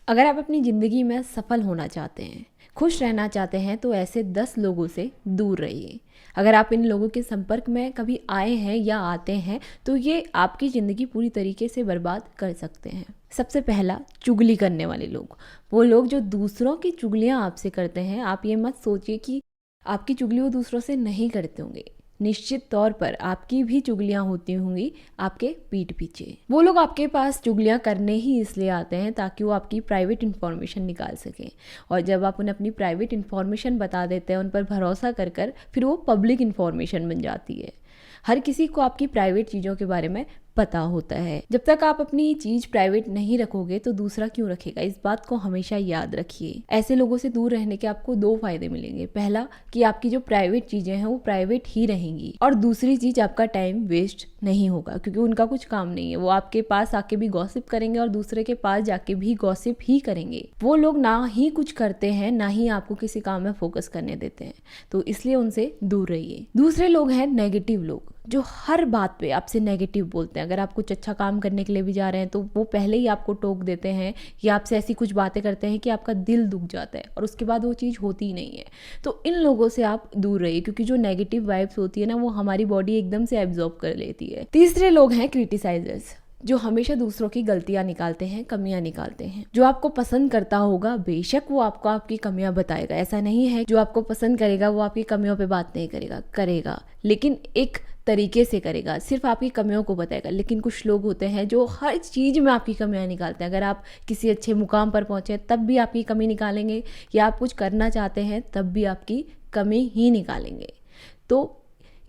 अगर आप अपनी ज़िंदगी में सफल होना चाहते हैं, खुश रहना चाहते हैं, तो ऐसे 10 लोगों से दूर रहिए। अगर आप इन लोगों के संपर्क में कभी आए हैं या आते हैं तो ये आपकी ज़िंदगी पूरी तरीके से बर्बाद कर सकते हैं। सबसे पहला, चुगली करने वाले लोग। वो लोग जो दूसरों की चुगलियाँ आपसे करते हैं, आप ये मत सोचिए कि आपकी चुगली वो दूसरों से नहीं करते होंगे। निश्चित तौर पर आपकी भी चुगलियां होती होंगी आपके पीठ पीछे। वो लोग आपके पास चुगलियां करने ही इसलिए आते हैं ताकि वो आपकी प्राइवेट इन्फॉर्मेशन निकाल सकें, और जब आप उन्हें अपनी प्राइवेट इन्फॉर्मेशन बता देते हैं, उन पर भरोसा कर फिर वो पब्लिक इन्फॉर्मेशन बन जाती है। हर किसी को आपकी प्राइवेट चीज़ों के बारे में पता होता है। जब तक आप अपनी चीज प्राइवेट नहीं रखोगे तो दूसरा क्यों रखेगा, इस बात को हमेशा याद रखिए। ऐसे लोगों से दूर रहने के आपको 2 फायदे मिलेंगे। पहला, कि आपकी जो प्राइवेट चीजें हैं वो प्राइवेट ही रहेंगी, और दूसरी चीज, आपका टाइम वेस्ट नहीं होगा, क्योंकि उनका कुछ काम नहीं है। वो आपके पास आके भी गॉसिप करेंगे और दूसरे के पास जाके भी गॉसिप ही करेंगे। वो लोग ना ही कुछ करते हैं, ना ही आपको किसी काम में फोकस करने देते हैं, तो इसलिए उनसे दूर रहिए। दूसरे लोग हैं नेगेटिव लोग, जो हर बात पे आपसे नेगेटिव बोलते हैं। अगर आप कुछ अच्छा काम करने के लिए भी जा रहे हैं तो वो पहले ही आपको टोक देते हैं या आपसे ऐसी कुछ बातें करते हैं कि आपका दिल दुख जाता है और उसके बाद वो चीज़ होती ही नहीं है। तो इन लोगों से आप दूर रहिए, क्योंकि जो नेगेटिव वाइब्स होती है ना, वो हमारी बॉडी एकदम से एब्जॉर्ब कर लेती है। तीसरे लोग हैं क्रिटिसाइजर्स, जो हमेशा दूसरों की गलतियां निकालते हैं, कमियां निकालते हैं। जो आपको पसंद करता होगा, बेशक वो आपको आपकी कमियां बताएगा। ऐसा नहीं है जो आपको पसंद करेगा वो आपकी कमियों पे बात नहीं करेगा, लेकिन एक तरीके से करेगा, सिर्फ आपकी कमियों को बताएगा। लेकिन कुछ लोग होते हैं जो हर चीज़ में आपकी कमियां निकालते हैं। अगर आप किसी अच्छे मुकाम पर पहुंचे तब भी आपकी कमी निकालेंगे, या आप कुछ करना चाहते हैं तब भी आपकी कमी ही निकालेंगे। तो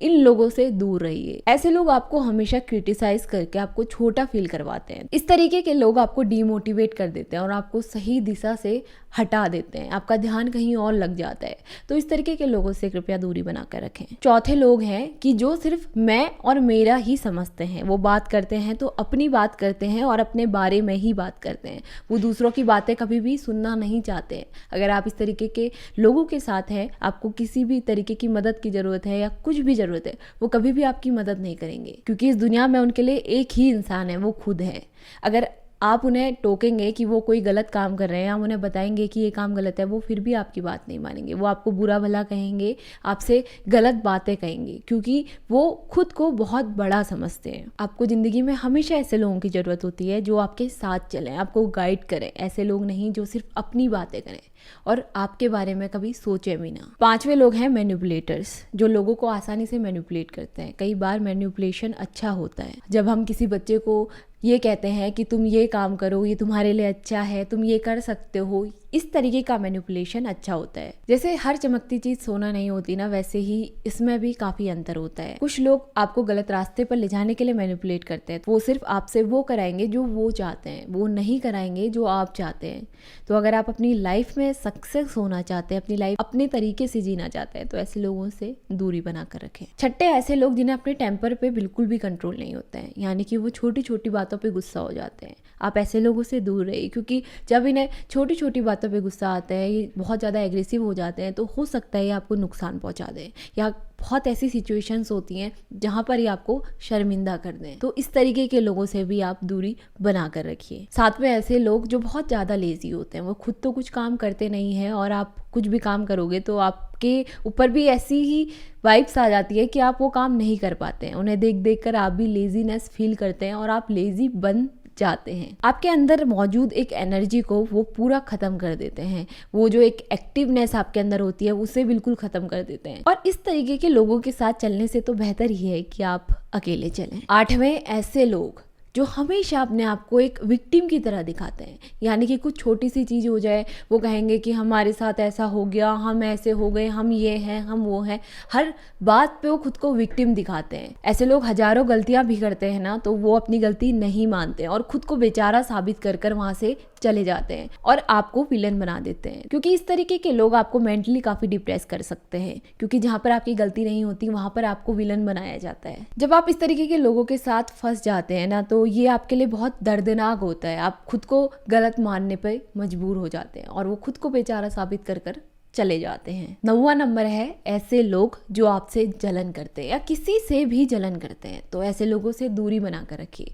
इन लोगों से दूर रहिए। ऐसे लोग आपको हमेशा क्रिटिसाइज करके आपको छोटा फील करवाते हैं। इस तरीके के लोग आपको डीमोटिवेट कर देते हैं और आपको सही दिशा से हटा देते हैं। आपका ध्यान कहीं और लग जाता है। तो इस तरीके के लोगों से कृपया दूरी बनाकर रखें। चौथे लोग हैं कि जो सिर्फ मैं और मेरा ही समझते हैं। वो बात करते हैं तो अपनी बात करते हैं और अपने बारे में ही बात करते हैं। वो दूसरों की बातें कभी भी सुनना नहीं चाहते हैं। अगर आप इस तरीके के लोगों के साथ हैं, आपको किसी भी तरीके की मदद की जरूरत है या कुछ भी जरूरत है, वो कभी भी आपकी मदद नहीं करेंगे, क्योंकि इस दुनिया में उनके लिए एक ही इंसान है, वो खुद है। अगर आप उन्हें टोकेंगे कि वो कोई गलत काम कर रहे हैं, आप उन्हें बताएंगे कि ये काम गलत है, वो फिर भी आपकी बात नहीं मानेंगे। वो आपको बुरा भला कहेंगे, आपसे गलत बातें कहेंगे, क्योंकि वो खुद को बहुत बड़ा समझते हैं। आपको ज़िंदगी में हमेशा ऐसे लोगों की ज़रूरत होती है जो आपके साथ चलें, आपको गाइड करें। ऐसे लोग नहीं जो सिर्फ अपनी बातें करें और आपके बारे में कभी सोचे भी ना। पांचवे लोग हैं मैनिपुलेटर्स, जो लोगों को आसानी से मैनिपुलेट करते हैं। कई बार मैनिपुलेशन अच्छा होता है। जब हम किसी बच्चे को ये कहते हैं कि तुम ये काम करो, ये तुम्हारे लिए अच्छा है, तुम ये कर सकते हो, इस तरीके का मैनिपुलेशन अच्छा होता है। जैसे हर चमकती चीज सोना नहीं होती ना, वैसे ही इसमें भी काफी अंतर होता है। कुछ लोग आपको गलत रास्ते पर ले जाने के लिए मैनिपुलेट करते हैं। वो सिर्फ आपसे वो कराएंगे जो वो चाहते हैं, वो नहीं कराएंगे जो आप चाहते हैं। तो अगर आप अपनी लाइफ में सक्सेस होना चाहते हैं, अपनी लाइफ अपने तरीके से जीना चाहते हैं, तो ऐसे लोगों से दूरी बनाकर रखें। छठे, ऐसे लोग जिन्हें अपने टेम्पर पे बिल्कुल भी कंट्रोल नहीं होता है, यानी कि वो छोटी छोटी बातों पे गुस्सा हो जाते हैं। आप ऐसे लोगों से दूर रहिए, क्योंकि जब इन्हें छोटी छोटी बातों पे गुस्सा आता है, ये बहुत ज़्यादा एग्रेसिव हो जाते हैं, तो हो सकता है ये आपको नुकसान पहुंचा दें, या बहुत ऐसी सिचुएशंस होती हैं जहां पर ये आपको शर्मिंदा कर दें। तो इस तरीके के लोगों से भी आप दूरी बना कर रखिए। साथ में ऐसे लोग जो बहुत ज़्यादा लेजी होते हैं, वो खुद तो कुछ काम करते नहीं हैं, और आप कुछ भी काम करोगे तो आपके ऊपर भी ऐसी ही वाइब्स आ जाती है कि आप वो काम नहीं कर पाते हैं। उन्हें देख देख कर आप भी लेजीनेस फील करते हैं और आप लेजी बन जाते हैं। आपके अंदर मौजूद एक एनर्जी को वो पूरा खत्म कर देते हैं। वो जो एक एक्टिवनेस आपके अंदर होती है उसे बिल्कुल खत्म कर देते हैं। और इस तरीके के लोगों के साथ चलने से तो बेहतर ही है कि आप अकेले चलें। आठवें, ऐसे लोग जो हमेशा अपने आप को एक विक्टिम की तरह दिखाते हैं, यानी कि कुछ छोटी सी चीज़ हो जाए वो कहेंगे कि हमारे साथ ऐसा हो गया, हम ऐसे हो गए, हम ये हैं, हम वो हैं। हर बात पे वो खुद को विक्टिम दिखाते हैं। ऐसे लोग हजारों गलतियां भी करते हैं ना, तो वो अपनी गलती नहीं मानते और खुद को बेचारा साबित कर कर वहाँ से चले जाते हैं और आपको विलन बना देते हैं। क्योंकि इस तरीके के लोग आपको मेंटली काफ़ी डिप्रेस कर सकते हैं, क्योंकि जहाँ पर आपकी गलती नहीं होती वहाँ पर आपको विलन बनाया जाता है। जब आप इस तरीके के लोगों के साथ फंस जाते हैं ना, तो ये आपके लिए बहुत दर्दनाक होता है। आप खुद को गलत मानने पर मजबूर हो जाते हैं और वो खुद को बेचारा साबित कर कर चले जाते हैं। 9वां नंबर है ऐसे लोग जो आपसे जलन करते हैं या किसी से भी जलन करते हैं। तो ऐसे लोगों से दूरी बनाकर रखिए,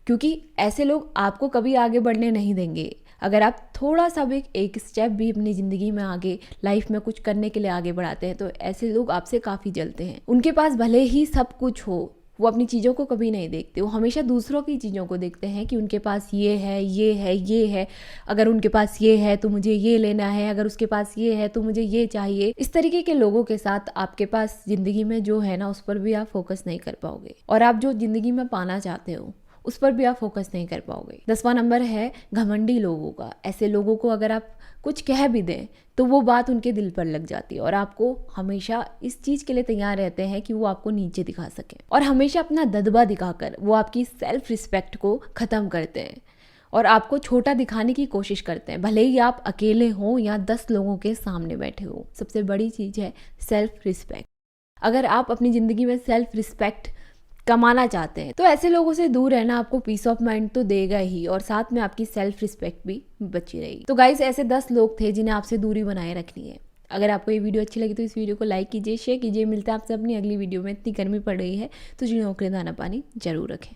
क्योंकि ऐसे लोग आपको कभी आगे बढ़ने नहीं देंगे। अगर आप थोड़ा सा भी एक स्टेप भी अपनी ज़िंदगी में आगे लाइफ में कुछ करने के लिए आगे बढ़ाते हैं तो ऐसे लोग आपसे काफ़ी जलते हैं। उनके पास भले ही सब कुछ हो, वो अपनी चीज़ों को कभी नहीं देखते, वो हमेशा दूसरों की चीज़ों को देखते हैं कि उनके पास ये है, ये है, ये है, अगर उनके पास ये है तो मुझे ये लेना है, अगर उसके पास ये है तो मुझे ये चाहिए। इस तरीके के लोगों के साथ आपके पास ज़िंदगी में जो है ना उस पर भी आप फोकस नहीं कर पाओगे, और आप जो ज़िंदगी में पाना चाहते हो उस पर भी आप फोकस नहीं कर पाओगे। 10वां नंबर है घमंडी लोगों का। ऐसे लोगों को अगर आप कुछ कह भी दें तो वो बात उनके दिल पर लग जाती है और आपको हमेशा इस चीज़ के लिए तैयार रहते हैं कि वो आपको नीचे दिखा सकें, और हमेशा अपना दबदबा दिखाकर वो आपकी सेल्फ रिस्पेक्ट को ख़त्म करते हैं और आपको छोटा दिखाने की कोशिश करते हैं, भले ही आप अकेले हों या 10 लोगों के सामने बैठे हो। सबसे बड़ी चीज़ है सेल्फ रिस्पेक्ट। अगर आप अपनी ज़िंदगी में सेल्फ रिस्पेक्ट कमाना चाहते हैं तो ऐसे लोगों से दूर रहना आपको पीस ऑफ माइंड तो देगा ही, और साथ में आपकी सेल्फ रिस्पेक्ट भी बची रहेगी। तो गाइस, ऐसे 10 लोग थे जिन्हें आपसे दूरी बनाए रखनी है। अगर आपको ये वीडियो अच्छी लगी तो इस वीडियो को लाइक कीजिए, शेयर कीजिए। मिलता है आपसे अपनी अगली वीडियो में। इतनी गर्मी पड़ रही है तो चीज़ों के लिए दाना पानी जरूर रखें।